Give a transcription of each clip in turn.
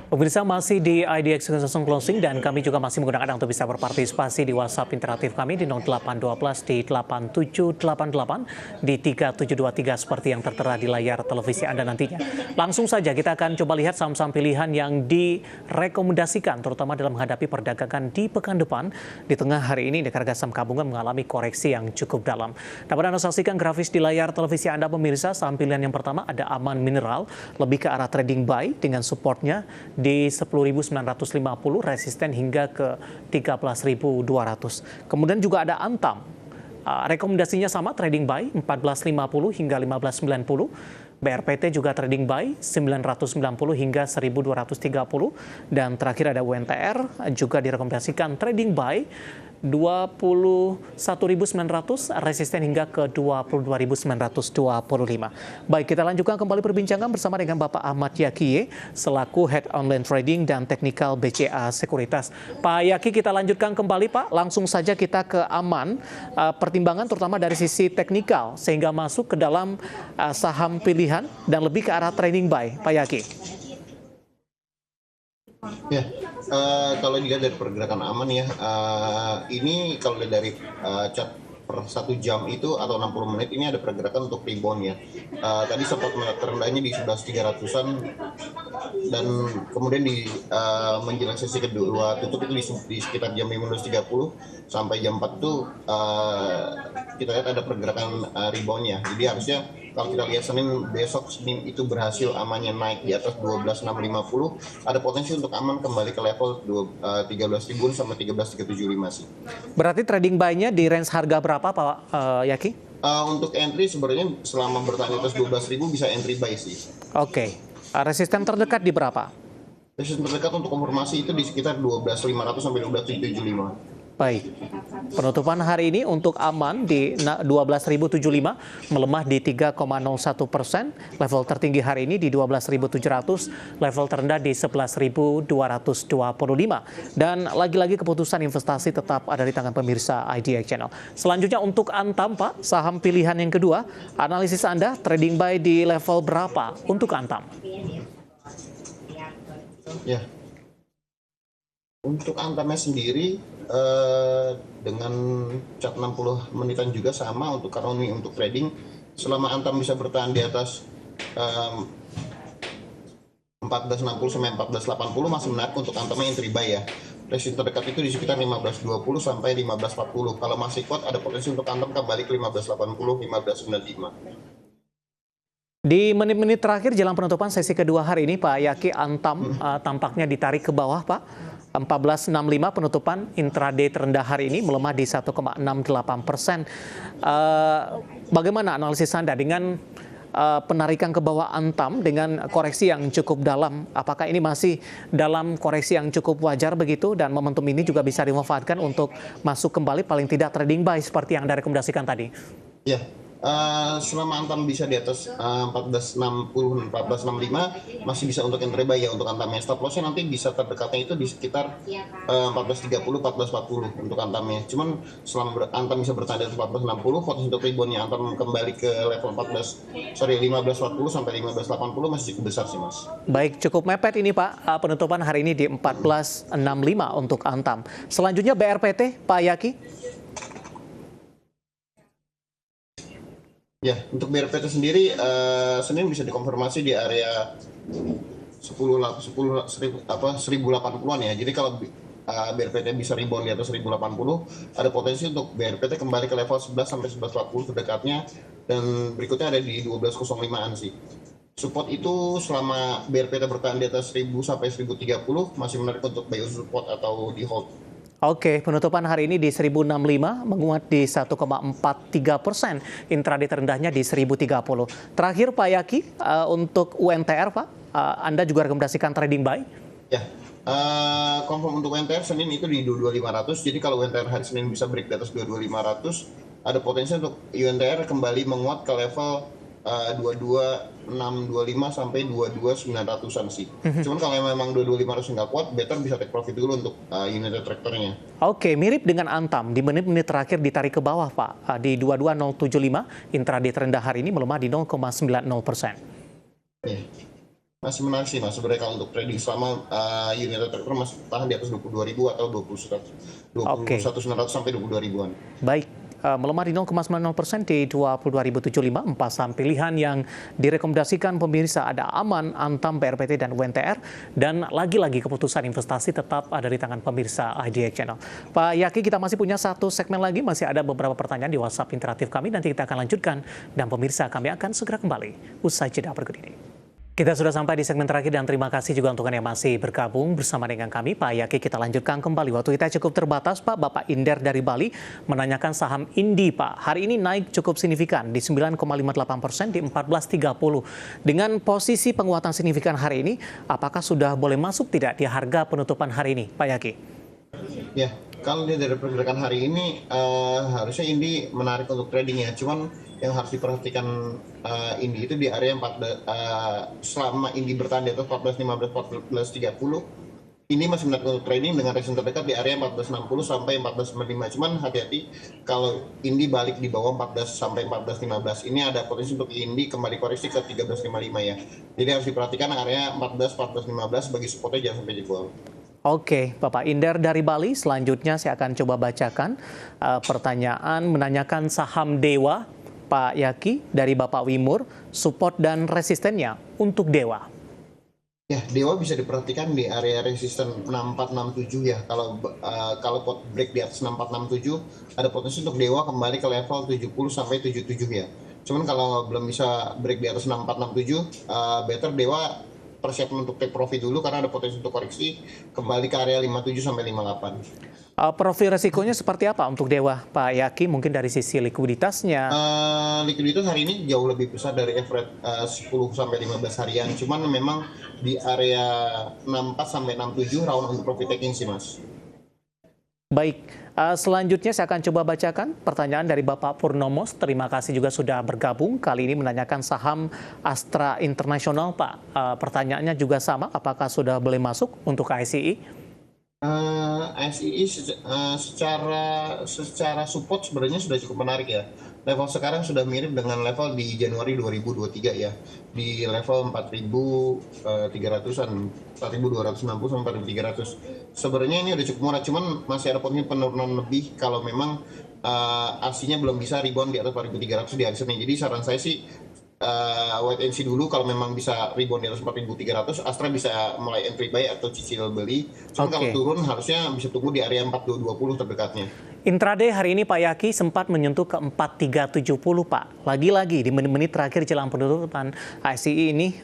Pemirsa masih di IDX Langsung Closing dan kami juga masih menggunakan Anda untuk bisa berpartisipasi di WhatsApp interaktif kami di 0812 di 8788 di 3723 seperti yang tertera di layar televisi Anda nantinya. Langsung saja kita akan coba lihat saham-saham pilihan yang direkomendasikan terutama dalam menghadapi perdagangan di pekan depan. Di tengah hari ini indeks harga saham gabungan mengalami koreksi yang cukup dalam. Dapat Anda saksikan grafis di layar televisi Anda pemirsa. Saham pilihan yang pertama ada Aman Mineral lebih ke arah trading buy dengan supportnya di 10.950, resisten hingga ke 13.200. Kemudian juga ada Antam, rekomendasinya sama trading buy 14.50 hingga 15.90. BRPT juga trading buy 990 hingga 1230, dan terakhir ada UNTR juga direkomendasikan trading buy 21.900, resisten hingga ke 22.925. Baik, kita lanjutkan kembali perbincangan bersama dengan Bapak Ahmad Yakiye selaku Head Online Trading dan Teknikal BCA Sekuritas. Pak Yaki, kita lanjutkan kembali Pak. Langsung saja kita ke Aman, pertimbangan terutama dari sisi teknikal sehingga masuk ke dalam saham pilihan dan lebih ke arah trading buy, Pak Yaki. Ya, kalau dilihat dari pergerakan Aman ya, ini kalau dilihat dari chart per 1 jam itu atau 60 menit ini ada pergerakan untuk rebound ya. Tadi support terendahnya di 11.300-an dan kemudian di menjelang sesi kedua tutup itu di sekitar jam 15.30 sampai jam 4 itu kita lihat ada pergerakan reboundnya. Jadi harusnya kalau kita lihat Senin itu berhasil Amannya naik di atas 12.650, ada potensi untuk Aman kembali ke level 13.000 sampai 13.375 sih. Berarti trading buy-nya di range harga berapa Pak Yaki? Untuk entry sebenarnya selama bertahan di atas 12.000 bisa entry buy sih. Oke. Resisten terdekat di berapa? Resisten terdekat untuk konfirmasi itu di sekitar 12.500 sampai 12.775. Baik, penutupan hari ini untuk Aman di 12.075 melemah di 3,01%, level tertinggi hari ini di 12.700, level terendah di 11.225. Dan lagi-lagi keputusan investasi tetap ada di tangan pemirsa IDX Channel. Selanjutnya untuk Antam Pak, saham pilihan yang kedua, analisis Anda trading buy di level berapa untuk Antam? Ya, untuk Antamnya sendiri dengan chart 60 menitan juga sama untuk karena ini untuk trading. Selama Antam bisa bertahan di atas 1460 sampai 1480 masih menarik untuk Antamnya entry buy ya. Resisten terdekat itu di sekitar 1520 sampai 1540. Kalau masih kuat ada potensi untuk Antam kembali ke 1580, 1595. Di menit-menit terakhir jelang penutupan sesi kedua hari ini Pak Yaki, Antam tampaknya ditarik ke bawah Pak. 1465 penutupan intraday terendah hari ini melemah di 1,68%. Bagaimana analisis Anda dengan penarikan ke bawah Antam dengan koreksi yang cukup dalam? Apakah ini masih dalam koreksi yang cukup wajar begitu dan momentum ini juga bisa dimanfaatkan untuk masuk kembali paling tidak trading buy seperti yang Anda rekomendasikan tadi? Ya. Selama Antam bisa di atas 1460, 1465 masih bisa untuk entry buy ya untuk Antamnya. Stop lossnya nanti bisa terdekatnya itu di sekitar 1430, 1440 untuk Antamnya. Cuman selama Antam bisa bertahan di atas 1460, potensi untuk reboundnya Antam kembali ke level 1540 sampai 1580 masih cukup besar sih Mas. Baik, cukup mepet ini Pak. Penutupan hari ini di 1465 untuk Antam. Selanjutnya BRPT, Pak Yaki. Ya, untuk BRPT sendiri Senin bisa dikonfirmasi di area 1080-an ya. Jadi kalau BRPT bisa rebound di atas 1080, ada potensi untuk BRPT kembali ke level 11 sampai 1140 terdekatnya, dan berikutnya ada di 1205-an sih. Support itu selama BRPT bertahan di atas 1000 sampai 1030 masih menarik untuk buy support atau di hold. Oke, penutupan hari ini di 1065 menguat di 1,43%, intraday terendahnya di 1030. Terakhir Pak Yaki, untuk UNTR Pak, Anda juga rekomendasikan trading buy? Ya, confirm untuk UNTR Senin itu di 22.500, jadi kalau UNTR hari Senin bisa break di atas 22.500, ada potensi untuk UNTR kembali menguat ke level 22.625 sampai 22.900-an sih. Cuman kalau memang 22.500 nggak kuat, better bisa take profit dulu untuk unit traktornya. Oke, mirip dengan Antam, di menit-menit terakhir ditarik ke bawah Pak, di 22.075, intraday terendah hari ini melemah di 0,90%. Masih menarik sih Mas, sebenarnya kalau untuk trading selama United Tractor masih tahan di atas 22.000 atau 21 Oke, 900 sampai 22 ribuan. baik. Melemah di 0,90% di 22.075. Empat saham pilihan yang direkomendasikan pemirsa ada Aman, Antam, BRPT, dan UNTR. Dan lagi-lagi keputusan investasi tetap ada di tangan pemirsa IDX Channel. Pak Yaki, kita masih punya satu segmen lagi. Masih ada beberapa pertanyaan di WhatsApp interaktif kami. Nanti kita akan lanjutkan. Dan pemirsa, kami akan segera kembali usai jeda berikut ini. Kita sudah sampai di segmen terakhir dan terima kasih juga untuk yang masih bergabung bersama dengan kami. Pak Yaki, kita lanjutkan kembali. Waktu kita cukup terbatas, Pak. Bapak Inder dari Bali menanyakan saham Indi, Pak. Hari ini naik cukup signifikan di 9,58% di 14.30. Dengan posisi penguatan signifikan hari ini, apakah sudah boleh masuk tidak di harga penutupan hari ini, Pak Yaki? Ya, kalau dia dari pergerakan hari ini harusnya Indi menarik untuk trading ya. Cuman yang harus diperhatikan Indi itu di area selama Indi bertahan di atas 14.15, 14.30, ini masih menarik untuk trading dengan resistance terdekat di area 14.60 sampai 14.95. Cuman hati-hati kalau Indi balik di bawah 14 sampai 14.15. Ini ada potensi untuk Indi kembali koreksi ke 13.55 ya. Jadi harus diperhatikan area 14, 14.15 bagi supportnya jangan sampai jebol. Oke, Bapak Inder dari Bali. Selanjutnya saya akan coba bacakan pertanyaan menanyakan saham Dewa, Pak Yaki, dari Bapak Wimur, support dan resistennya untuk Dewa. Ya, Dewa bisa diperhatikan di area resisten 6467 ya. Kalau pot break di atas 6467, ada potensi untuk Dewa kembali ke level 70 sampai 77 ya. Cuman kalau belum bisa break di atas 6467, better Dewa persiapan untuk take profit dulu karena ada potensi untuk koreksi kembali ke area 57 sampai 58. Profil resikonya seperti apa untuk Dewa, Pak Yaki? Mungkin dari sisi likuiditasnya. Likuiditas hari ini jauh lebih besar dari average 10 sampai 15 harian. Cuman memang di area 64 sampai 67 rawan untuk profit taking sih, Mas. Baik, selanjutnya saya akan coba bacakan pertanyaan dari Bapak Purnomos. Terima kasih juga sudah bergabung. Kali ini menanyakan saham Astra International, Pak. Pertanyaannya juga sama, apakah sudah boleh masuk untuk ICE? SII secara support sebenarnya sudah cukup menarik ya. Level sekarang sudah mirip dengan level di Januari 2023 ya. Di level 4.300-an, 4.260 sampai 4.300. Sebenarnya ini udah cukup murah, cuman masih ada potensi penurunan lebih kalau memang aslinya belum bisa rebound di atas 4.300 di hari Senin. Jadi saran saya sih wait and see dulu, kalau memang bisa rebound di atas 4.300, Astra bisa mulai entry buy atau cicil beli. Cuma kalau turun harusnya bisa tunggu di area 4.220 terdekatnya. Intraday hari ini Pak Yaki sempat menyentuh ke 4.370, Pak. Lagi-lagi di menit-menit terakhir jelang penutupan ICE ini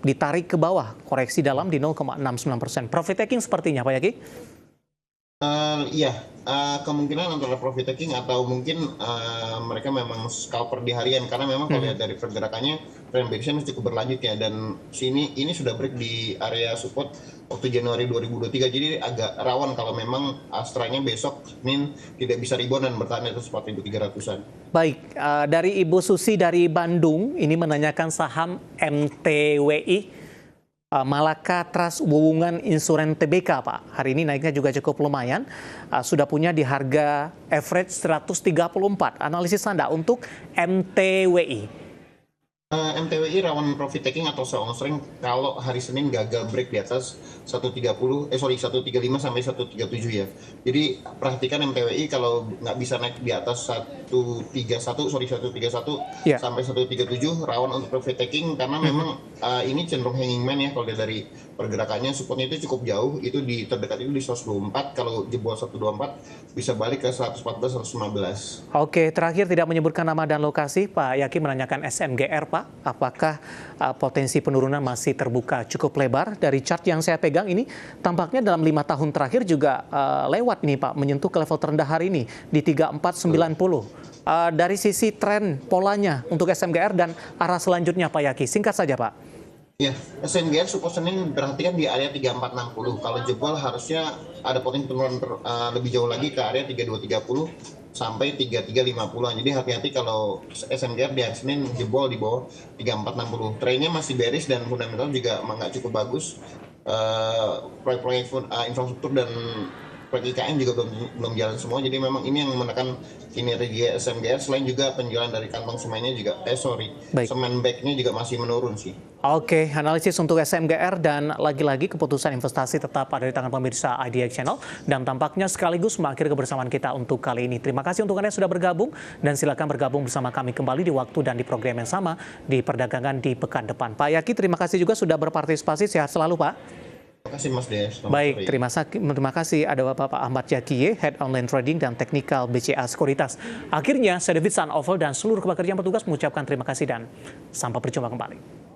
ditarik ke bawah, koreksi dalam di 0,69%. Profit taking sepertinya Pak Yaki? Iya, kemungkinan antara profit taking atau mungkin mereka memang scalper di harian, karena memang kalau lihat dari pergerakannya trend bearish cukup berlanjut ya, dan ini sudah break di area support waktu Januari 2023, jadi agak rawan kalau memang Astranya besok Senin tidak bisa rebound dan bertahan di atas 4.300-an. Baik, dari Ibu Susi dari Bandung ini menanyakan saham MTWI. Malaka Trust Wuwungan Insuren Tbk, Pak. Hari ini naiknya juga cukup lumayan. Sudah punya di harga average 134. Analisis Anda untuk MTWI. MTWI rawan profit taking atau sell on strength kalau hari Senin gagal break di atas 135 sampai 137 ya. Jadi perhatikan MTWI kalau nggak bisa naik di atas 131 sampai 137 rawan untuk profit taking, karena memang ini cenderung hanging man ya. Kalau dari pergerakannya supportnya itu cukup jauh, itu di terdekat itu di 124, kalau jebol 124 bisa balik ke 114 115. Oke, terakhir tidak menyebutkan nama dan lokasi, Pak Yaki menanyakan SMGR, Pak. Apakah potensi penurunan masih terbuka cukup lebar? Dari chart yang saya pegang ini tampaknya dalam 5 tahun terakhir juga lewat nih, Pak, menyentuh ke level terendah hari ini di 3490. Dari sisi tren polanya untuk SMGR dan arah selanjutnya, Pak Yaki, singkat saja, Pak. Ya, SMGR support Senin perhatikan di area 3460. Kalau jebol harusnya ada potensi penurunan lebih jauh lagi ke area 3230 sampai 3350-an. Jadi hati-hati kalau SMGR di hari Senin jebol di bawah 3460. Trennya masih bearish dan fundamental juga nggak cukup bagus. Proyek-proyek infrastruktur dan proyek IKN juga belum jalan semua. Jadi memang ini yang menekan kinerja SMGR, selain juga penjualan dari kantong semennya juga semen bagnya juga masih menurun sih. Oke, analisis untuk SMGR dan lagi-lagi keputusan investasi tetap ada di tangan pemirsa IDX Channel dan tampaknya sekaligus mengakhiri kebersamaan kita untuk kali ini. Terima kasih untuk Anda yang sudah bergabung dan silakan bergabung bersama kami kembali di waktu dan di program yang sama di perdagangan di pekan depan. Pak Yaki, terima kasih juga sudah berpartisipasi. Sehat selalu, Pak. Terima kasih Mas Des. Baik, terima kasih ada Bapak Ahmad Yakiye, Head Online Trading dan Teknikal BCA Sekuritas. Akhirnya, saya David Sanovel dan seluruh pekerjaan petugas mengucapkan terima kasih dan sampai berjumpa kembali.